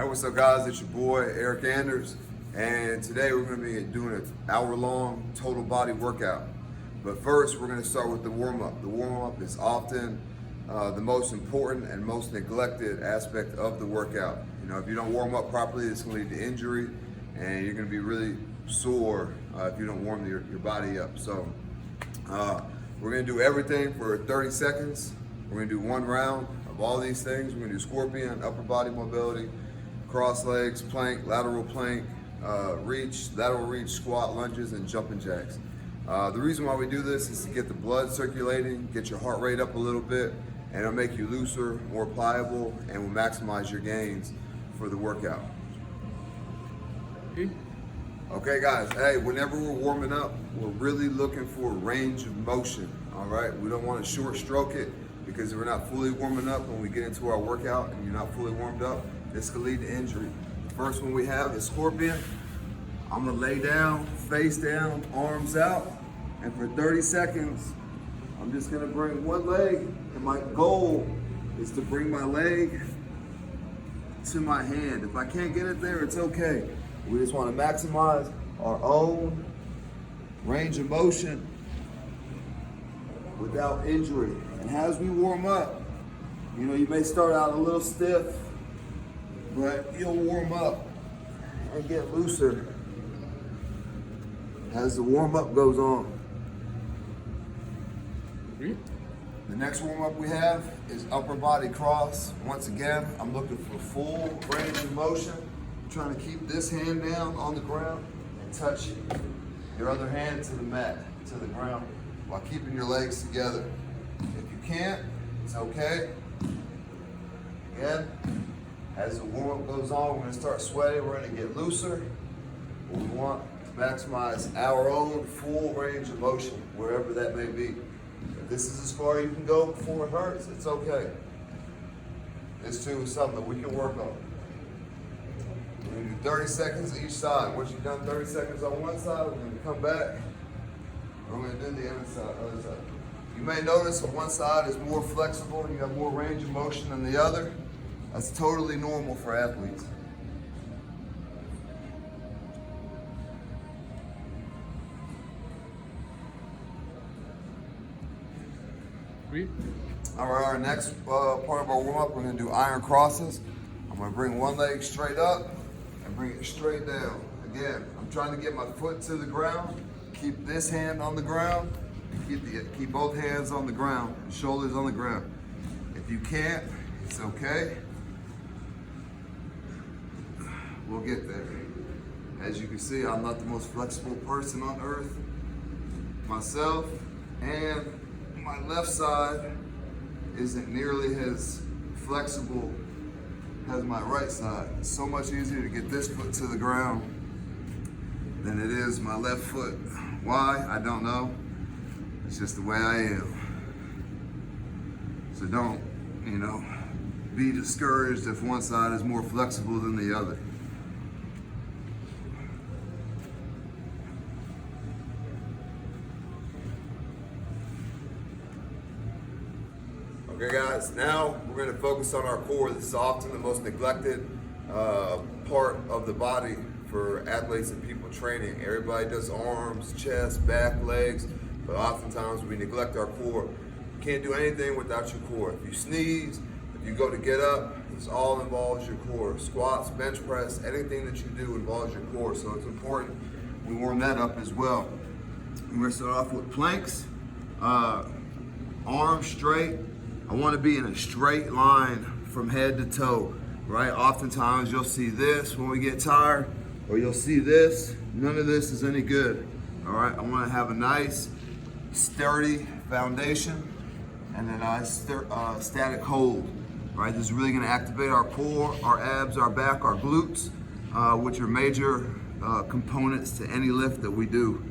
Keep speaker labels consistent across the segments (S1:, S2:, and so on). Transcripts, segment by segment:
S1: Hey, what's up guys, it's your boy Eryk Anders, and today we're going to be doing an hour-long total body workout. But first we're going to start with the warm-up. The warm-up is often the most important and most neglected aspect of the workout. You know, if you don't warm up properly, it's going to lead to injury, and you're going to be really sore if you don't warm your body up. So we're going to do everything for 30 seconds. We're going to do one round of all these things. We're going to do scorpion, upper body mobility, cross legs, plank, lateral reach, squat, lunges, and jumping jacks. The reason why we do this is to get the blood circulating, get your heart rate up a little bit, and it'll make you looser, more pliable, and will maximize your gains for the workout. Okay guys, hey, whenever we're warming up, we're really looking for range of motion, all right? We don't want to short stroke it, because if we're not fully warming up when we get into our workout and you're not fully warmed up, this could lead to injury. The first one we have is scorpion. I'm gonna lay down, face down, arms out, and for 30 seconds, I'm just gonna bring one leg, and my goal is to bring my leg to my hand. If I can't get it there, it's okay. We just wanna maximize our own range of motion without injury. And as we warm up, you know, you may start out a little stiff, but you'll warm up and get looser as the warm up goes on. The next warm up we have is upper body cross. Once again, I'm looking for full range of motion. I'm trying to keep this hand down on the ground and touch your other hand to the mat, to the ground, while keeping your legs together. If you can't, it's okay. Again, as the warm-up goes on, we're gonna start sweating, we're gonna get looser. But we want to maximize our own full range of motion, wherever that may be. If this is as far as you can go before it hurts, it's okay. This too is something that we can work on. We're gonna do 30 seconds each side. Once you've done 30 seconds on one side, we're gonna come back. We're gonna do the other side. You may notice that one side is more flexible and you have more range of motion than the other. That's totally normal for athletes. All right, our next part of our warm-up, we're gonna do iron crosses. I'm gonna bring one leg straight up and bring it straight down. Again, I'm trying to get my foot to the ground, keep this hand on the ground, and keep both hands on the ground, shoulders on the ground. If you can't, it's okay. We'll get there. As you can see, I'm not the most flexible person on earth myself, and my left side isn't nearly as flexible as my right side. It's so much easier to get this foot to the ground than it is my left foot. Why? I don't know. It's just the way I am. So don't, be discouraged if one side is more flexible than the other. Okay guys, now we're going to focus on our core. This is often the most neglected part of the body for athletes and people training. Everybody does arms, chest, back, legs, but oftentimes we neglect our core. You can't do anything without your core. If you sneeze, if you go to get up, this all involves your core. Squats, bench press, anything that you do involves your core, so it's important we warm that up as well. We're going to start off with planks, arms straight. I want to be in a straight line from head to toe, right? Oftentimes you'll see this when we get tired, or you'll see this. None of this is any good, all right? I want to have a nice, sturdy foundation and a nice static hold, right? This is really going to activate our core, our abs, our back, our glutes, which are major components to any lift that we do.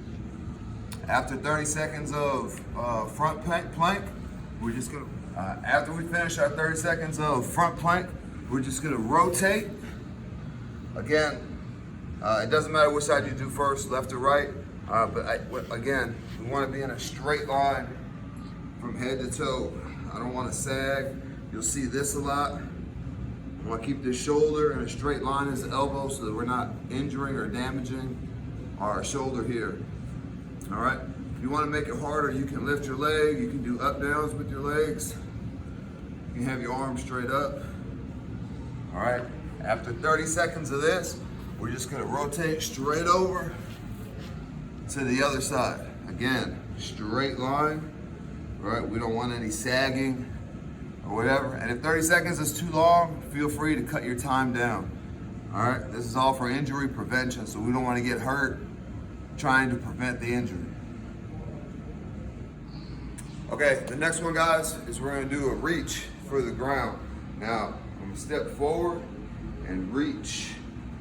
S1: After 30 seconds of front plank, we're just going to after we finish our 30 seconds of front plank, we're just gonna rotate. Again, it doesn't matter which side you do first, left or right, again, we wanna be in a straight line from head to toe. I don't wanna sag. You'll see this a lot. I want to keep this shoulder in a straight line as the elbow so that we're not injuring or damaging our shoulder here. All right. If you want to make it harder, you can lift your leg. You can do up downs with your legs. You can have your arms straight up. All right. After 30 seconds of this, we're just going to rotate straight over to the other side. Again, straight line. All right. We don't want any sagging or whatever. And if 30 seconds is too long, feel free to cut your time down. All right. This is all for injury prevention, so we don't want to get hurt trying to prevent the injury. Okay, the next one, guys, is we're gonna do a reach for the ground. Now, I'm gonna step forward and reach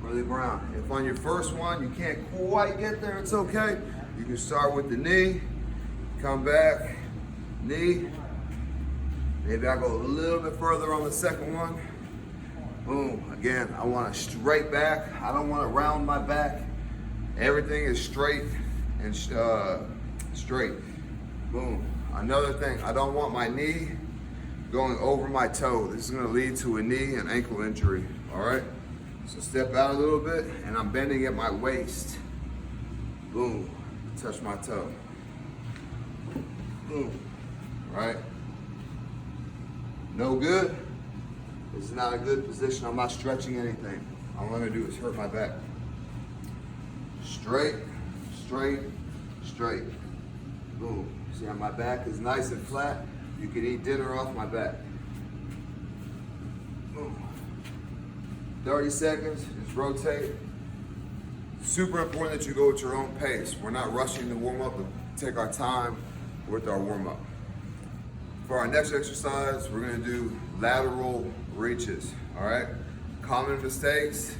S1: for the ground. If on your first one you can't quite get there, it's okay. You can start with the knee, come back, knee. Maybe I'll go a little bit further on the second one. Boom, again, I want a straight back. I don't want to round my back. Everything is straight and straight. Boom. Another thing, I don't want my knee going over my toe. This is going to lead to a knee and ankle injury. All right. So step out a little bit, and I'm bending at my waist. Boom. Touch my toe. Boom. All right. No good. This is not a good position. I'm not stretching anything. All I'm going to do is hurt my back. Straight, straight, straight. Boom. See how my back is nice and flat? You can eat dinner off my back. Boom. 30 seconds, just rotate. Super important that you go at your own pace. We're not rushing to warm up, but take our time with our warm up. For our next exercise, we're gonna do lateral reaches, all right? Common mistakes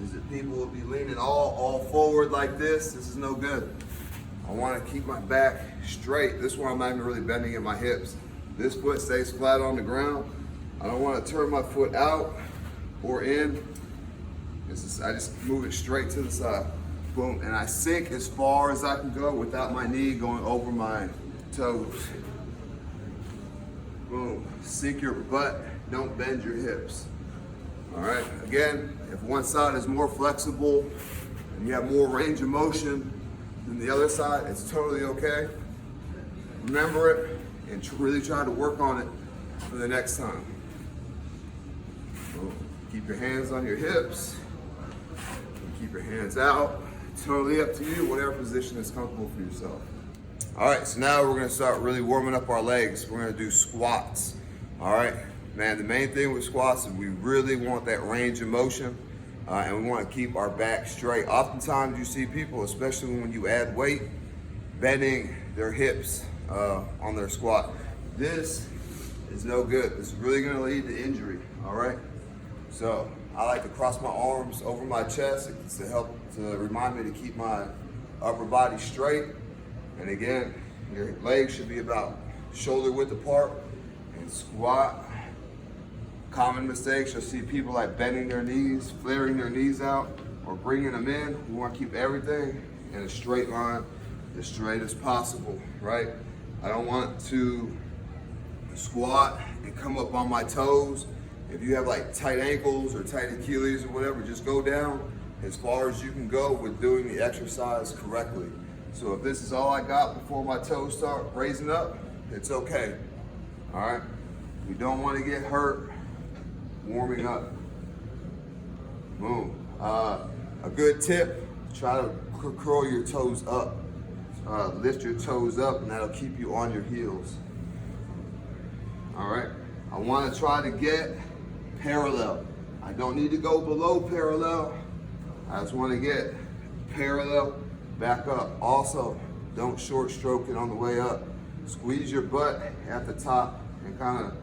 S1: is that people will be leaning all forward like this. This is no good. I want to keep my back straight. This one I'm not even really bending at my hips. This foot stays flat on the ground. I don't want to turn my foot out or in. I just move it straight to the side. Boom, and I sink as far as I can go without my knee going over my toes. Boom, sink your butt, don't bend your hips. All right, again, if one side is more flexible and you have more range of motion than the other side, it's totally okay. Remember it and really try to work on it for the next time. So keep your hands on your hips, keep your hands out. Totally up to you, whatever position is comfortable for yourself. All right, so now we're gonna start really warming up our legs. We're gonna do squats, all right? Man, the main thing with squats is we really want that range of motion and we want to keep our back straight. Oftentimes you see people, especially when you add weight, bending their hips on their squat. This is no good. This is really going to lead to injury, all right? So I like to cross my arms over my chest to remind me to keep my upper body straight. And again, your legs should be about shoulder width apart and squat. Common mistakes, you'll see people like bending their knees, flaring their knees out, or bringing them in. We want to keep everything in a straight line, as straight as possible, right? I don't want to squat and come up on my toes. If you have like tight ankles or tight Achilles or whatever, just go down as far as you can go with doing the exercise correctly. So if this is all I got before my toes start raising up, it's okay, all right? We don't want to get hurt warming up. Boom. A good tip, try to curl your toes up. Lift your toes up and that'll keep you on your heels. All right, I want to try to get parallel. I don't need to go below parallel. I just want to get parallel, back up. Also, don't short stroke it on the way up. Squeeze your butt at the top and kind of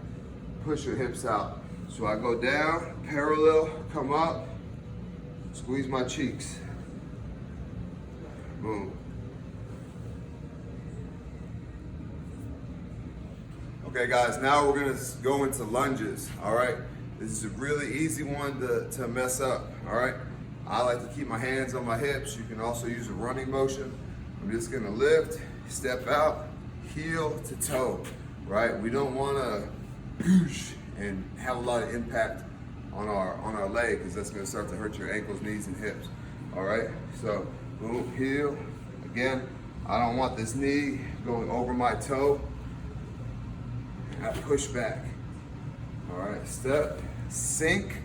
S1: push your hips out. So I go down, parallel, come up, squeeze my cheeks. Boom. Okay guys, now we're gonna go into lunges, all right? This is a really easy one to mess up, all right? I like to keep my hands on my hips. You can also use a running motion. I'm just gonna lift, step out, heel to toe, right? We don't wanna push and have a lot of impact on our leg, because that's gonna start to hurt your ankles, knees, and hips. All right, so boom, heel. Again, I don't want this knee going over my toe. I push back. All right, step, sink.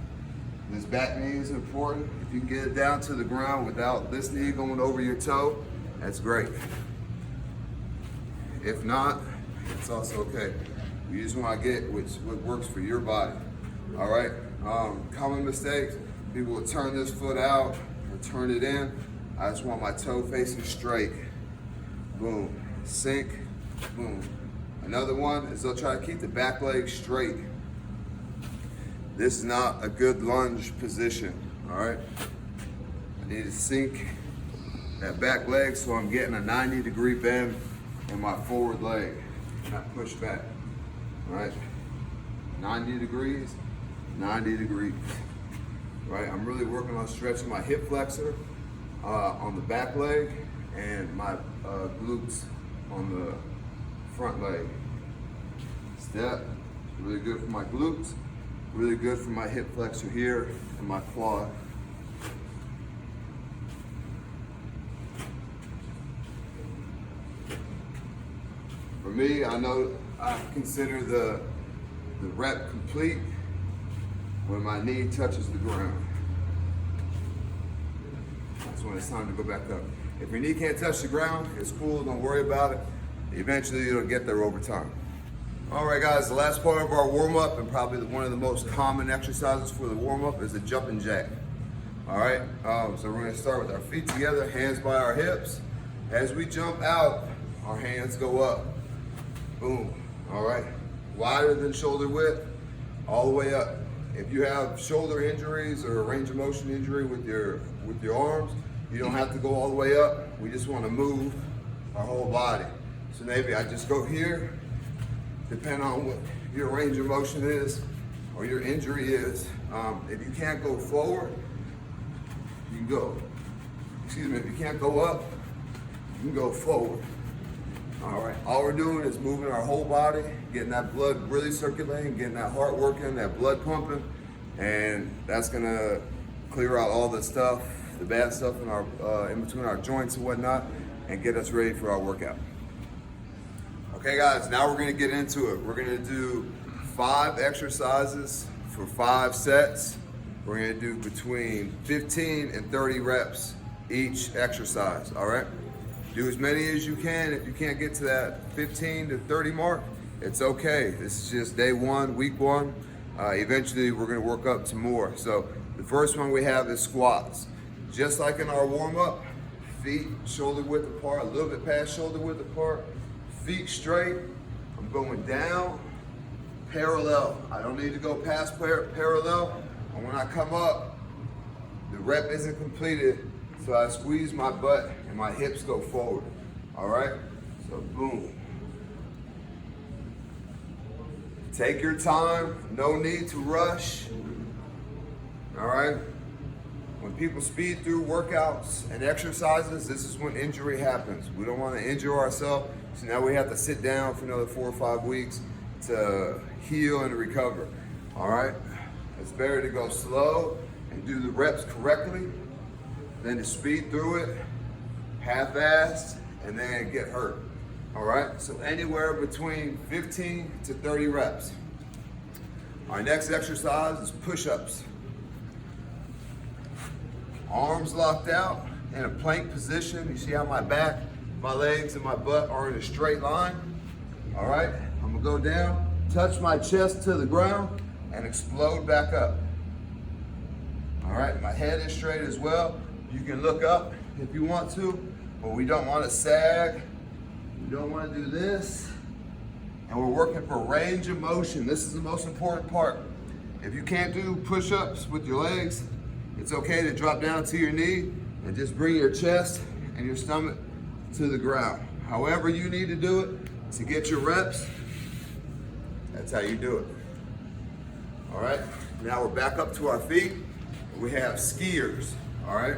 S1: This back knee is important. If you can get it down to the ground without this knee going over your toe, that's great. If not, it's also okay. You just want to get what works for your body. All right, common mistakes, people will turn this foot out or turn it in. I just want my toe facing straight. Boom, sink, boom. Another one is they'll try to keep the back leg straight. This is not a good lunge position, all right? I need to sink that back leg so I'm getting a 90-degree bend in my forward leg, not push back, all right? 90 degrees, 90 degrees, right? I'm really working on stretching my hip flexor on the back leg and my glutes on the front leg. Step, really good for my glutes, really good for my hip flexor here and my quad. For me, I know I consider the rep complete when my knee touches the ground. That's when it's time to go back up. If your knee can't touch the ground, it's cool, don't worry about it. Eventually you'll get there over time. All right guys, the last part of our warm-up, and probably one of the most common exercises for the warm-up, is the jumping jack. All right, so we're gonna start with our feet together, hands by our hips. As we jump out, our hands go up. Boom, all right. Wider than shoulder width, all the way up. If you have shoulder injuries or a range of motion injury with your arms, you don't have to go all the way up. We just wanna move our whole body. So maybe I just go here, depending on what your range of motion is or your injury is. If you can't go forward, you can go, if you can't go up, you can go forward. All right, all we're doing is moving our whole body, getting that blood really circulating, getting that heart working, that blood pumping, and that's gonna clear out all the stuff, the bad stuff in between our joints and whatnot, and get us ready for our workout. Okay guys, now we're gonna get into it. We're gonna do 5 exercises for 5 sets. We're gonna do between 15 and 30 reps each exercise, all right? Do as many as you can. If you can't get to that 15 to 30 mark, it's okay. This is just day 1, week 1. Eventually we're gonna work up to more. So the first one we have is squats. Just like in our warm-up, feet shoulder width apart, a little bit past shoulder width apart, feet straight. I'm going down, parallel. I don't need to go past parallel. And when I come up, the rep isn't completed, so I squeeze my butt and my hips go forward. All right? So boom. Take your time, no need to rush. All right? When people speed through workouts and exercises, this is when injury happens. We don't want to injure ourselves, so now we have to sit down for another 4 or 5 weeks to heal and recover. All right? It's better to go slow and do the reps correctly than to speed through it half-assed and then get hurt. All right? So anywhere between 15 to 30 reps. Our next exercise is push-ups. Arms locked out in a plank position. You see how my back, my legs, and my butt are in a straight line? All right, I'm gonna go down, touch my chest to the ground, and explode back up. All right, my head is straight as well. You can look up if you want to, but we don't want to sag. We don't want to do this. And we're working for range of motion. This is the most important part. If you can't do push-ups with your legs, it's okay to drop down to your knee and just bring your chest and your stomach to the ground. However you need to do it to get your reps, that's how you do it. All right, now we're back up to our feet. We have skiers, all right?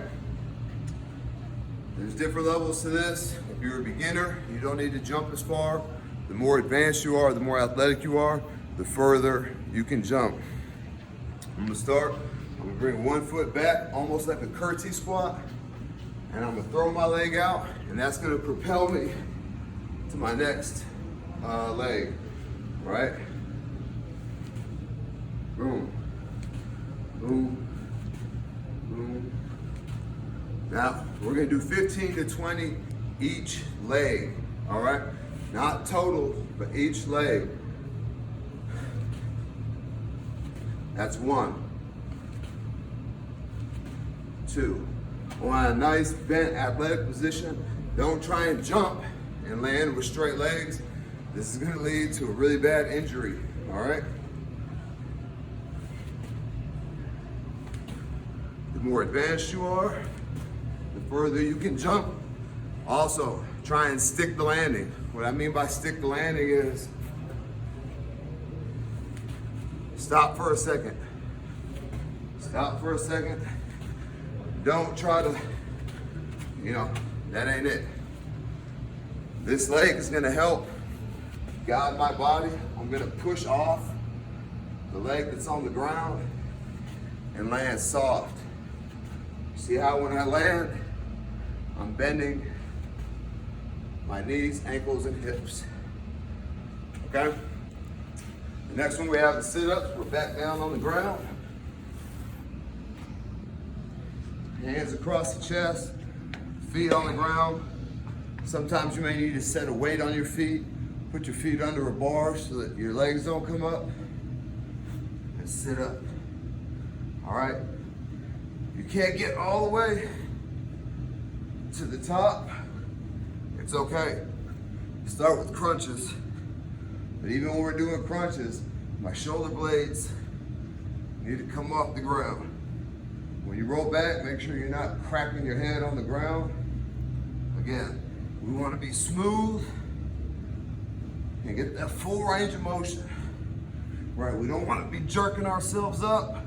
S1: There's different levels to this. If you're a beginner, you don't need to jump as far. The more advanced you are, the more athletic you are, the further you can jump. I'm gonna start. I'm gonna bring one foot back, almost like a curtsy squat, and I'm gonna throw my leg out, and that's gonna propel me to my next leg, right? Boom, boom, boom. Now, we're gonna do 15 to 20 each leg, all right? Not total, but each leg. That's 1, 2. On a nice bent athletic position, don't try and jump and land with straight legs. This is gonna lead to a really bad injury, all right? The more advanced you are, the further you can jump. Also, try and stick the landing. What I mean by stick the landing is stop for a second. Stop for a second. Don't try to, that ain't it. This leg is gonna help guide my body. I'm gonna push off the leg that's on the ground and land soft. See how when I land, I'm bending my knees, ankles, and hips, okay? The next one we have the sit-ups. We're back down on the ground. Hands across the chest, feet on the ground. Sometimes you may need to set a weight on your feet. Put your feet under a bar so that your legs don't come up. And sit up, all right? You can't get all the way to the top. It's okay. Start with crunches. But even when we're doing crunches, my shoulder blades need to come off the ground. When you roll back, make sure you're not cracking your head on the ground. Again, we want to be smooth and get that full range of motion. Right, we don't want to be jerking ourselves up.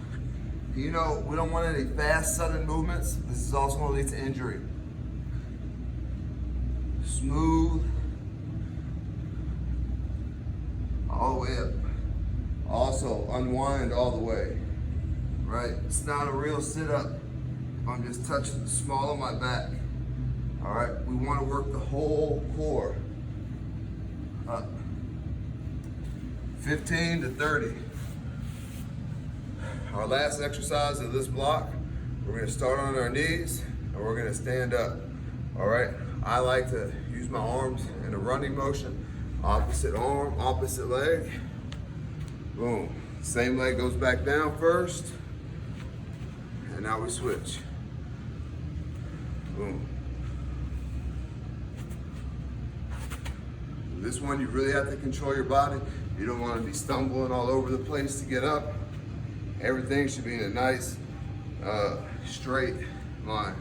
S1: We don't want any fast, sudden movements. This is also going to lead to injury. Smooth, all the way up. Also, unwind all the way, right? It's not a real sit-up. I'm just touching the small of my back, all right? We want to work the whole core. Up. 15 to 30. Our last exercise of this block, we're gonna start on our knees and we're gonna stand up, all right? I like to use my arms in a running motion. Opposite arm, opposite leg. Boom. Same leg goes back down first. And now we switch. Boom. This one, you really have to control your body. You don't want to be stumbling all over the place to get up. Everything should be in a nice, straight line.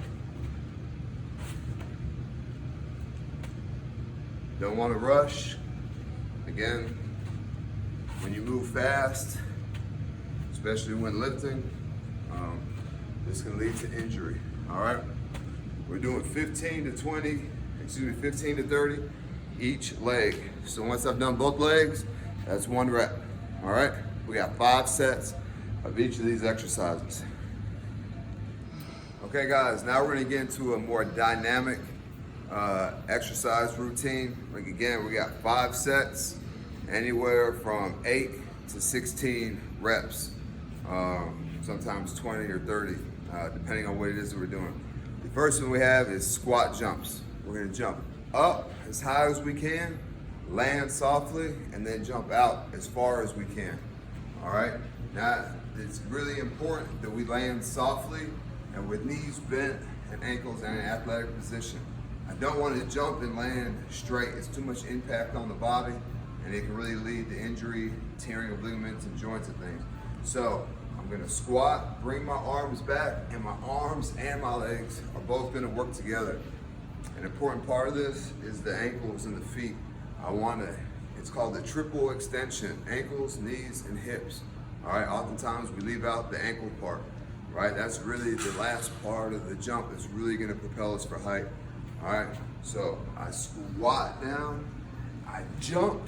S1: Don't want to rush. Again, when you move fast, especially when lifting, this can lead to injury, all right? We're doing 15 to 30 each leg. So once I've done both legs, that's 1 rep, all right? We got 5 sets of each of these exercises. Okay guys, now we're gonna get into a more dynamic exercise routine. Like again, we got 5 sets, anywhere from 8 to 16 reps, sometimes 20 or 30, depending on what it is that we're doing. The first one we have is squat jumps. We're gonna jump up as high as we can, land softly, and then jump out as far as we can, all right? Now, it's really important that we land softly and with knees bent and ankles in an athletic position. I don't want to jump and land straight. It's too much impact on the body and it can really lead to injury, tearing of ligaments and joints and things. So I'm gonna squat, bring my arms back, and my arms and my legs are both gonna work together. An important part of this is the ankles and the feet. It's called the triple extension, ankles, knees, and hips. All right, oftentimes we leave out the ankle part, right? That's really the last part of the jump that's really gonna propel us for height. All right, so I squat down, I jump,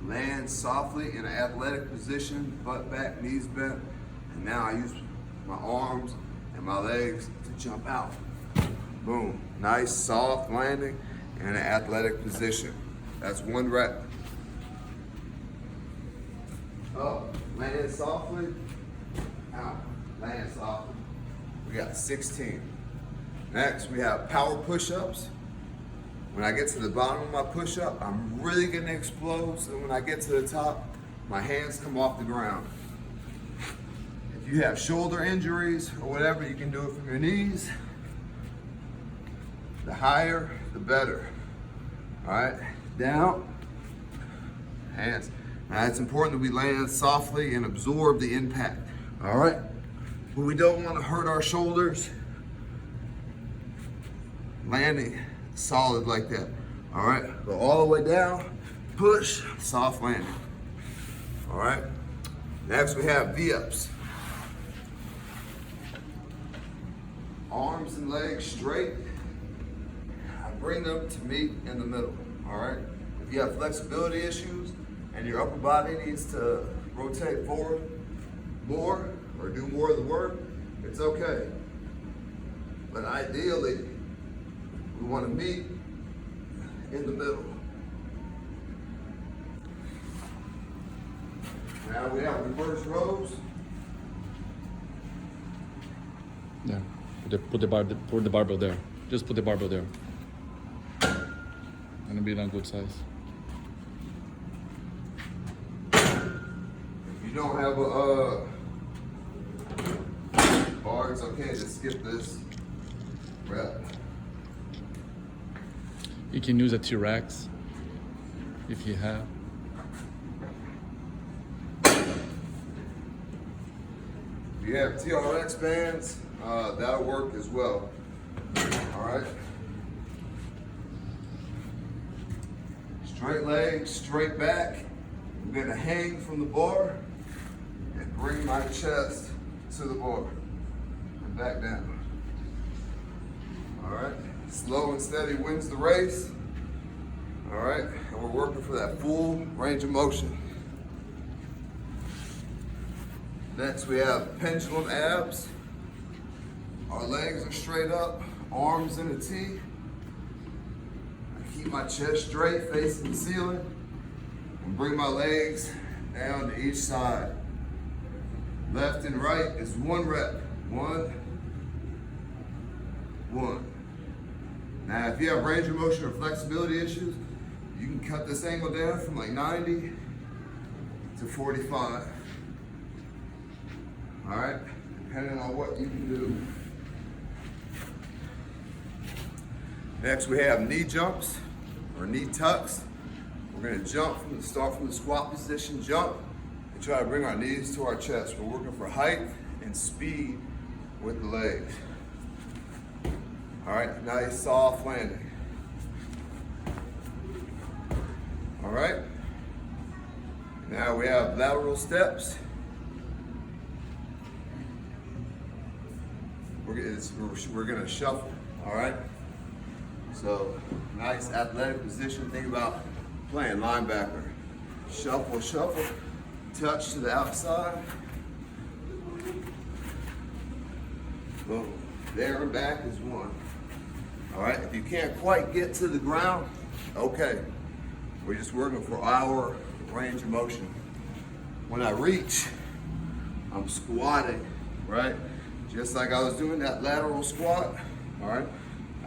S1: land softly in an athletic position, butt back, knees bent, And now I use my arms and my legs to jump out. Boom, nice soft landing and an athletic position. That's 1 rep. Up, land softly, out, land softly. We got 16. Next, we have power push-ups. When I get to the bottom of my push-up, I'm really gonna explode, so when I get to the top, my hands come off the ground. If you have shoulder injuries or whatever, you can do it from your knees. The higher, the better. All right, down, hands. Now it's important that we land softly and absorb the impact, all right? But we don't want to hurt our shoulders. Landing solid like that, all right? Go all the way down, push, soft landing, all right? Next we have V-ups. Arms and legs straight. I bring them to meet in the middle, all right? If you have flexibility issues, and your upper body needs to rotate forward more or do more of the work, it's okay. But ideally, we want to meet in the middle. Now we have reverse rows.
S2: Yeah, put the barbell there. Just put the barbell there. And it'll be on good size.
S1: You don't have a bar, it's okay to skip this rep.
S2: You can use a T-Rex if you have.
S1: If you have TRX bands, that'll work as well. All right. Straight legs, straight back. I'm gonna hang from the bar and bring my chest to the bar and back down. All right, slow and steady wins the race. All right, and we're working for that full range of motion. Next we have Pendulum Abs. Our legs are straight up, arms in a T. I keep my chest straight, facing the ceiling, and bring my legs down to each side. Left and right is 1 rep. 1, 1. Now, if you have range of motion or flexibility issues, you can cut this angle down from like 90 to 45. All right, depending on what you can do. Next, we have knee jumps or knee tucks. We're gonna start from the squat position, jump, and try to bring our knees to our chest. We're working for height and speed with the legs. All right, nice soft landing. All right, now we have lateral steps. We're gonna shuffle, all right? So, nice athletic position. Think about playing linebacker. Shuffle, shuffle, touch to the outside. Boom. There and back is 1. All right, if you can't quite get to the ground, okay. We're just working for our range of motion. When I reach, I'm squatting, right? Just like I was doing that lateral squat, all right?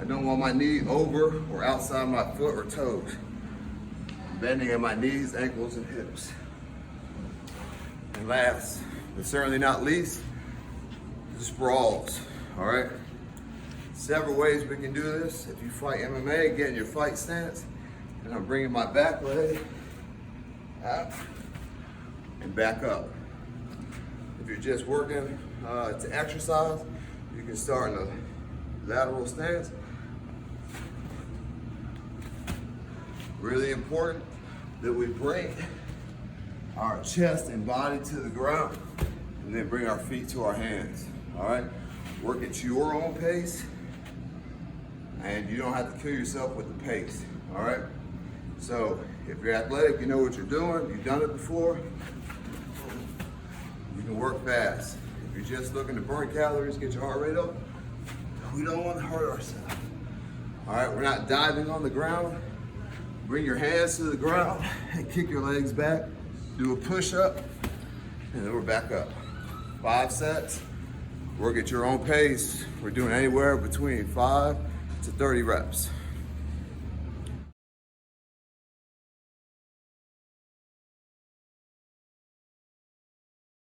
S1: I don't want my knee over or outside my foot or toes. Bending at my knees, ankles, and hips. And last, but certainly not least, the sprawls, all right? Several ways we can do this. If you fight MMA, get in your fight stance, and I'm bringing my back leg out and back up. If you're just working to exercise, you can start in a lateral stance. Really important that we bring our chest and body to the ground and then bring our feet to our hands, all right? Work at your own pace, and you don't have to kill yourself with the pace, all right? So if you're athletic, you know what you're doing, you've done it before, you can work fast. If you're just looking to burn calories, get your heart rate up, we don't want to hurt ourselves. All right, we're not diving on the ground. Bring your hands to the ground and kick your legs back. Do a push-up, and then we're back up. 5 sets, work at your own pace. We're doing anywhere between 5 to 30 reps.